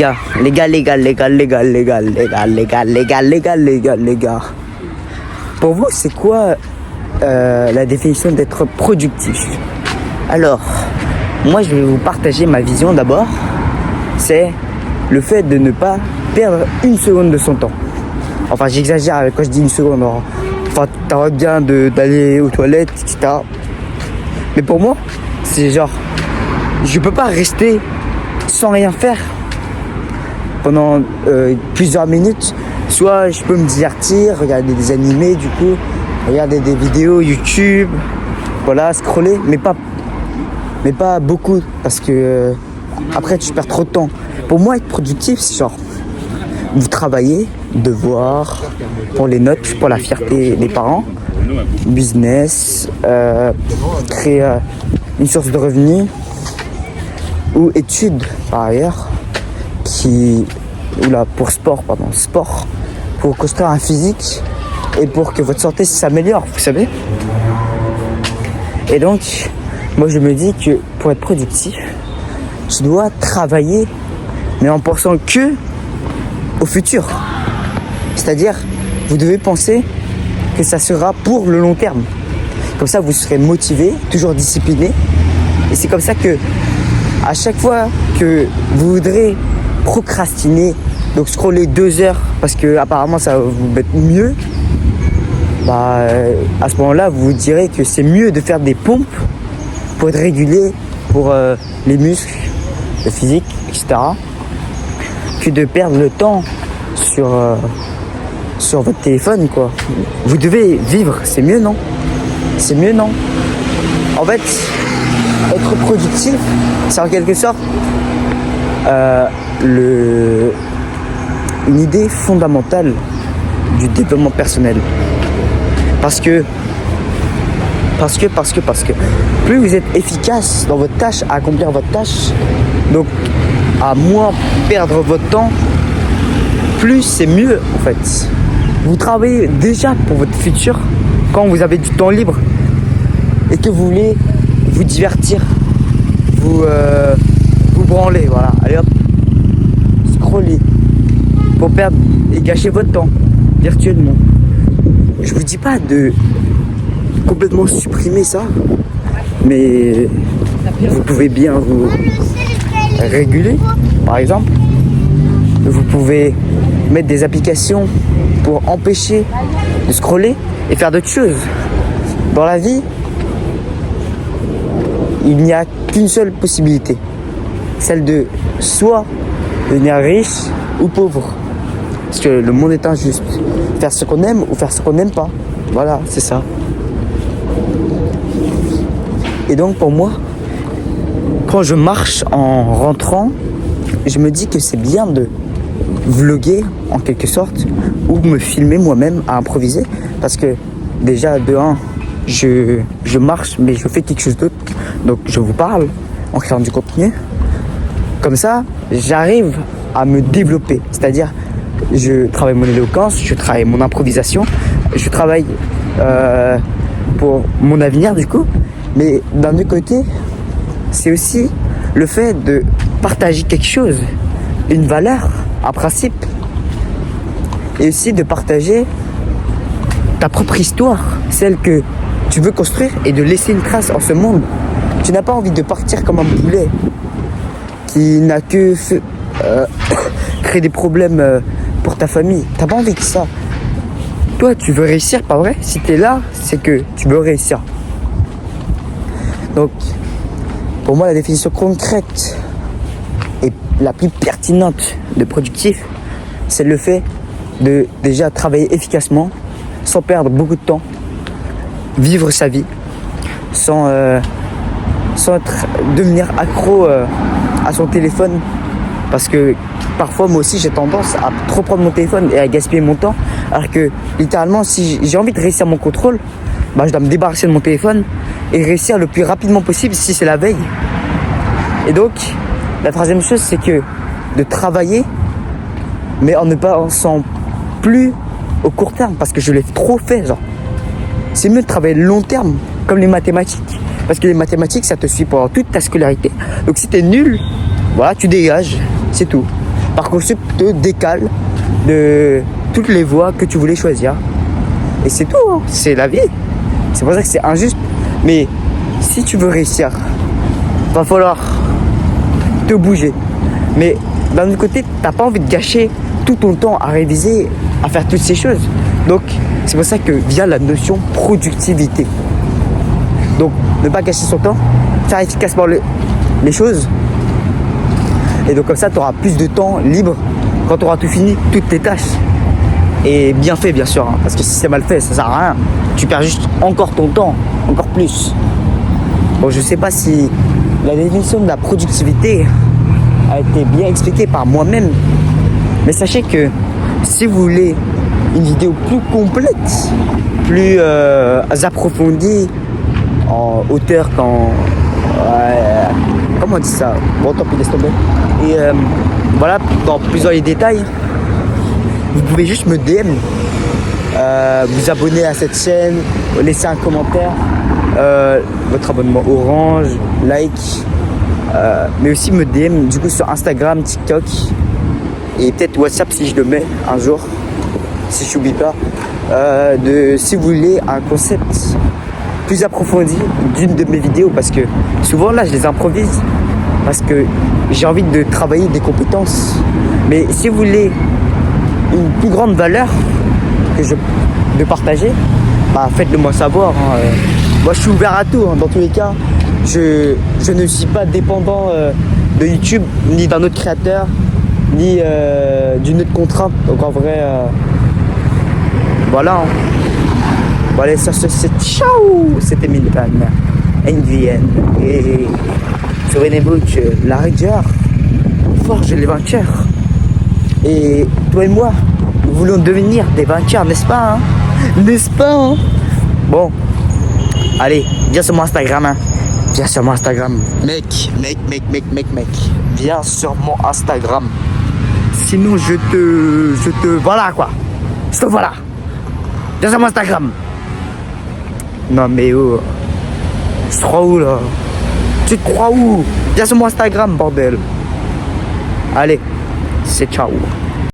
Les gars. Pour vous, c'est quoi la définition d'être productif? Alors, moi, je vais vous partager ma vision d'abord. C'est le fait de ne pas perdre une seconde de son temps. Enfin, j'exagère quand je dis une seconde. Enfin, t'as bien d'aller aux toilettes, etc. Mais pour moi, c'est genre, je peux pas rester sans rien faire pendant plusieurs minutes. Soit je peux me divertir, regarder des animés du coup, regarder des vidéos YouTube, voilà, scroller, mais pas beaucoup, parce que après tu perds trop de temps. Pour moi, être productif, c'est genre, vous travaillez, devoir, pour les notes, pour la fierté des parents, business, créer une source de revenus, ou études par ailleurs, sport, pour construire un physique et pour que votre santé s'améliore, vous savez. Et donc, moi je me dis que pour être productif, je dois travailler, mais en pensant que au futur. C'est-à-dire, vous devez penser que ça sera pour le long terme. Comme ça, vous serez motivé, toujours discipliné. Et c'est comme ça que, à chaque fois que vous voudrez procrastiner, donc scroller 2 heures parce que apparemment ça va vous mettre mieux, à ce moment-là vous vous direz que c'est mieux de faire des pompes pour être régulé pour les muscles, le physique, etc., que de perdre le temps sur votre téléphone, quoi. Vous devez vivre, c'est mieux, non? C'est mieux, non? En fait, être productif, c'est en quelque sorte une idée fondamentale du développement personnel. Parce que plus vous êtes efficace dans votre tâche, à accomplir votre tâche, donc à moins perdre votre temps, plus c'est mieux en fait. Vous travaillez déjà pour votre futur quand vous avez du temps libre et que vous voulez vous divertir, vous branler, voilà. Allez hop, scroller pour perdre et gâcher votre temps virtuellement. Je vous dis pas de complètement supprimer ça, mais vous pouvez bien vous réguler, par exemple. Vous pouvez mettre des applications pour empêcher de scroller et faire d'autres choses. Dans la vie, il n'y a qu'une seule possibilité, celle de soit devenir riche ou pauvre. Parce que le monde est injuste. Faire ce qu'on aime ou faire ce qu'on n'aime pas. Voilà, c'est ça. Et donc pour moi, quand je marche en rentrant, je me dis que c'est bien de vlogger en quelque sorte, ou me filmer moi-même à improviser. Parce que déjà de 1, je marche mais je fais quelque chose d'autre. Donc je vous parle en créant du contenu. Comme ça, j'arrive à me développer. C'est-à-dire, je travaille mon éloquence, je travaille mon improvisation, je travaille pour mon avenir du coup. Mais d'un autre côté, c'est aussi le fait de partager quelque chose, une valeur, un principe. Et aussi de partager ta propre histoire, celle que tu veux construire et de laisser une trace en ce monde. Tu n'as pas envie de partir comme un poulet qui n'a que créer des problèmes pour ta famille. T'as pas envie de ça. Toi, tu veux réussir, pas vrai? Si t'es là, c'est que tu veux réussir. Donc, pour moi, la définition concrète et la plus pertinente de productif, c'est le fait de déjà travailler efficacement, sans perdre beaucoup de temps, vivre sa vie, sans devenir accro à son téléphone. Parce que parfois, moi aussi, j'ai tendance à trop prendre mon téléphone et à gaspiller mon temps. Alors que, littéralement, si j'ai envie de réussir mon contrôle, je dois me débarrasser de mon téléphone et réussir le plus rapidement possible si c'est la veille. Et donc, la troisième chose, c'est que de travailler, mais en ne pensant plus au court terme, parce que je l'ai trop fait, genre. C'est mieux de travailler long terme, comme les mathématiques. Parce que les mathématiques, ça te suit pendant toute ta scolarité. Donc si t'es nul, voilà, tu dégages, c'est tout. Parcoursup te décale de toutes les voies que tu voulais choisir. Et c'est tout, hein. C'est la vie. C'est pour ça que c'est injuste. Mais si tu veux réussir, va falloir te bouger. Mais d'un autre côté, t'as pas envie de gâcher tout ton temps à réviser, à faire toutes ces choses. Donc, c'est pour ça que vient la notion productivité. Donc, ne pas gâcher son temps, faire efficacement les choses. Et donc, comme ça, tu auras plus de temps libre quand tu auras tout fini, toutes tes tâches. Et bien fait, bien sûr, hein, parce que si c'est mal fait, ça sert à rien. Tu perds juste encore ton temps, encore plus. Bon, je sais pas si la définition de la productivité a été bien expliquée par moi-même, mais sachez que si vous voulez une vidéo plus complète, plus approfondie, en hauteur qu'en... comment on dit ça? Bon, tant pis, laisse tomber. Et voilà, dans plusieurs détails, vous pouvez juste me DM, vous abonner à cette chaîne, laisser un commentaire, votre abonnement Orange, like, mais aussi me DM du coup sur Instagram, TikTok et peut-être WhatsApp si je le mets un jour, si je n'oublie pas, si vous voulez un concept plus approfondi d'une de mes vidéos, parce que souvent là je les improvise parce que j'ai envie de travailler des compétences, mais si vous voulez une plus grande valeur de partager, bah faites-le moi savoir, hein. Moi je suis ouvert à tout, hein. Dans tous les cas je ne suis pas dépendant de YouTube ni d'un autre créateur ni d'une autre contrainte, donc en vrai voilà, hein. Bon allez, sur ce c'est ciao, c'était Milpan NVN et souvenez-vous que la rigueur forge les vainqueurs. Et toi et moi, nous voulons devenir des vainqueurs, n'est-ce pas, hein? N'est-ce pas, hein? Bon, allez, viens sur mon Instagram, hein? Viens sur mon Instagram. Mec. Viens sur mon Instagram. Sinon, je te... Voilà, quoi. Je te voilà. Viens sur mon Instagram. Non, mais oh... Je te crois où, là? Tu te crois où? Viens sur mon Instagram, bordel. Allez. C'est ciao.